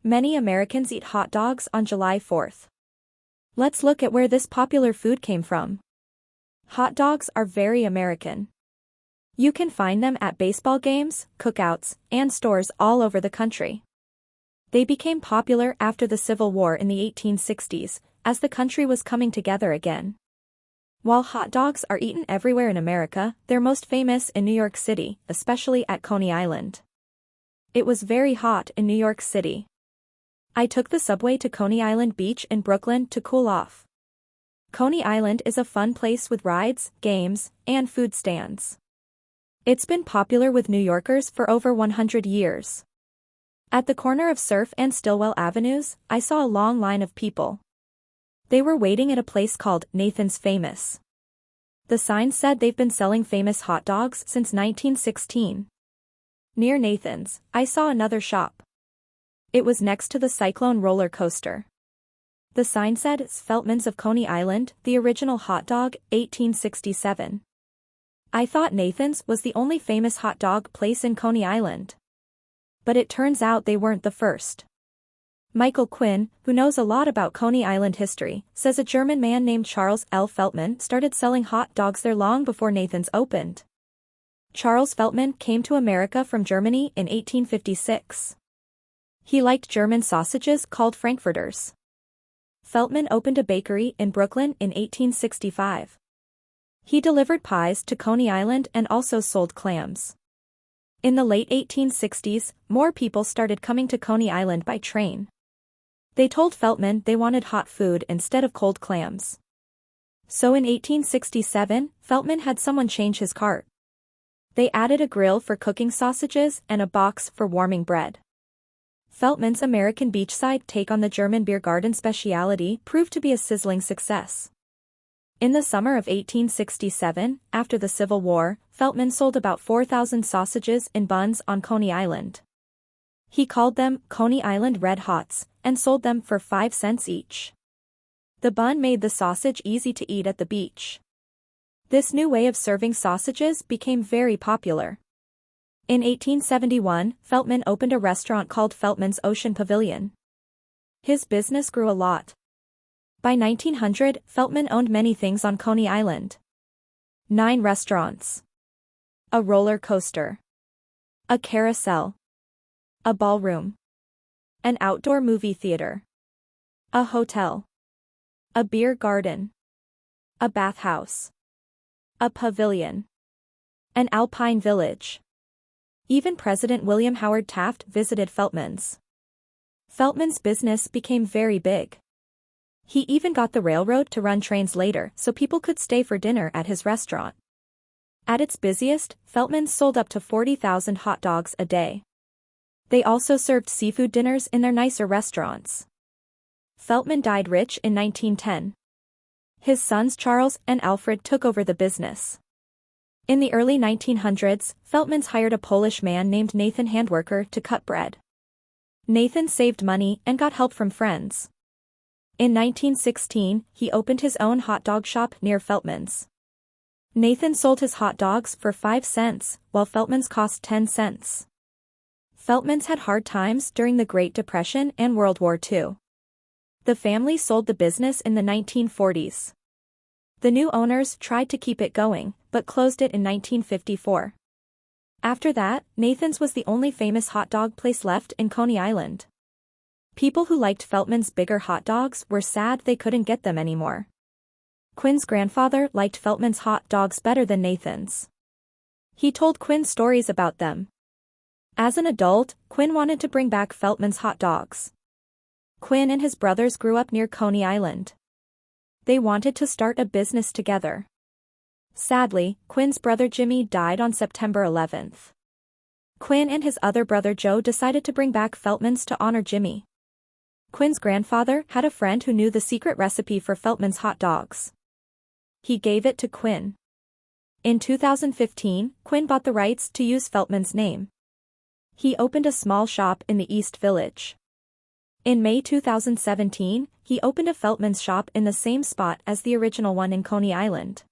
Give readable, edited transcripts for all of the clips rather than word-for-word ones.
Many Americans eat hot dogs on July 4th. Let's look at where this popular food came from. Hot dogs are very American. You can find them at baseball games, cookouts, and stores all over the country. They became popular after the Civil War in the 1860s, as the country was coming together again. While hot dogs are eaten everywhere in America, they're most famous in New York City, especially at Coney Island. It was very hot in New York City. I took the subway to Coney Island Beach in Brooklyn to cool off. Coney Island is a fun place with rides, games, and food stands. It's been popular with New Yorkers for over 100 years. At the corner of Surf and Stillwell Avenues, I saw a long line of people. They were waiting at a place called Nathan's Famous. The sign said they've been selling famous hot dogs since 1916. Near Nathan's, I saw another shop. It was next to the Cyclone roller coaster. The sign said Feltman's of Coney Island, the original hot dog, 1867. I thought Nathan's was the only famous hot dog place in Coney Island. But it turns out they weren't the first. Michael Quinn, who knows a lot about Coney Island history, says a German man named Charles L. Feltman started selling hot dogs there long before Nathan's opened. Charles Feltman came to America from Germany in 1856. He liked German sausages called Frankfurters. Feltman opened a bakery in Brooklyn in 1865. He delivered pies to Coney Island and also sold clams. In the late 1860s, more people started coming to Coney Island by train. They told Feltman they wanted hot food instead of cold clams. So in 1867, Feltman had someone change his cart. They added a grill for cooking sausages and a box for warming bread. Feltman's American beachside take on the German beer garden specialty proved to be a sizzling success. In the summer of 1867, after the Civil War, Feltman sold about 4,000 sausages in buns on Coney Island. He called them Coney Island Red Hots and sold them for 5 cents each. The bun made the sausage easy to eat at the beach. This new way of serving sausages became very popular. In 1871, Feltman opened a restaurant called Feltman's Ocean Pavilion. His business grew a lot. By 1900, Feltman owned many things on Coney Island. 9 restaurants. A roller coaster. A carousel. A ballroom. An outdoor movie theater. A hotel. A beer garden. A bathhouse. A pavilion. An alpine village. Even President William Howard Taft visited Feltman's. Feltman's business became very big. He even got the railroad to run trains later so people could stay for dinner at his restaurant. At its busiest, Feltman's sold up to 40,000 hot dogs a day. They also served seafood dinners in their nicer restaurants. Feltman died rich in 1910. His sons Charles and Alfred took over the business. In the early 1900s, Feltman's hired a Polish man named Nathan Handwerker to cut bread. Nathan saved money and got help from friends. In 1916, he opened his own hot dog shop near Feltman's. Nathan sold his hot dogs for 5 cents, while Feltman's cost 10 cents. Feltman's had hard times during the Great Depression and World War II. The family sold the business in the 1940s. The new owners tried to keep it going, but closed it in 1954. After that, Nathan's was the only famous hot dog place left in Coney Island. People who liked Feltman's bigger hot dogs were sad they couldn't get them anymore. Quinn's grandfather liked Feltman's hot dogs better than Nathan's. He told Quinn stories about them. As an adult, Quinn wanted to bring back Feltman's hot dogs. Quinn and his brothers grew up near Coney Island. They wanted to start a business together. Sadly, Quinn's brother Jimmy died on September 11th. Quinn and his other brother Joe decided to bring back Feltman's to honor Jimmy. Quinn's grandfather had a friend who knew the secret recipe for Feltman's hot dogs. He gave it to Quinn. In 2015, Quinn bought the rights to use Feltman's name. He opened a small shop in the East Village. In May 2017, he opened a Feltman's shop in the same spot as the original one in Coney Island.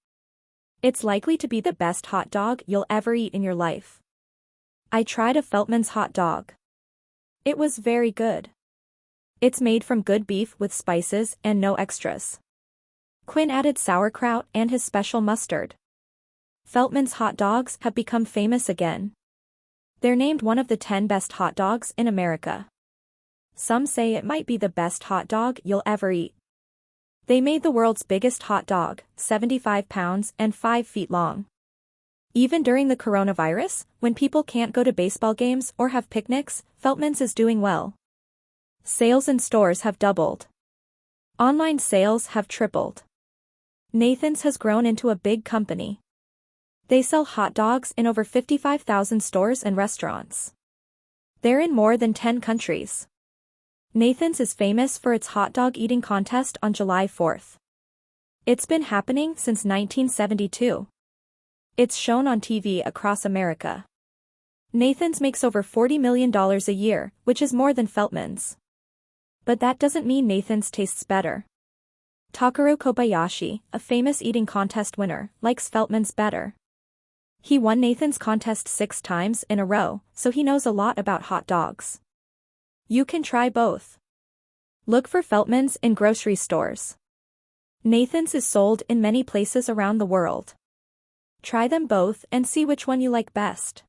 It's likely to be the best hot dog you'll ever eat in your life. I tried a Feltman's hot dog. It was very good. It's made from good beef with spices and no extras. Quinn added sauerkraut and his special mustard. Feltman's hot dogs have become famous again. They're named one of the 10 best hot dogs in America. Some say it might be the best hot dog you'll ever eat. They made the world's biggest hot dog, 75 pounds and 5 feet long. Even during the coronavirus, when people can't go to baseball games or have picnics, Feltman's is doing well. Sales in stores have doubled. Online sales have tripled. Nathan's has grown into a big company. They sell hot dogs in over 55,000 stores and restaurants. They're in more than 10 countries. Nathan's is famous for its hot dog eating contest on July 4th. It's been happening since 1972. It's shown on TV across America. Nathan's makes over $40 million a year, which is more than Feltman's. But that doesn't mean Nathan's tastes better. Takeru Kobayashi, a famous eating contest winner, likes Feltman's better. He won Nathan's contest 6 times in a row, so he knows a lot about hot dogs. You can try both. Look for Feltman's in grocery stores. Nathan's is sold in many places around the world. Try them both and see which one you like best.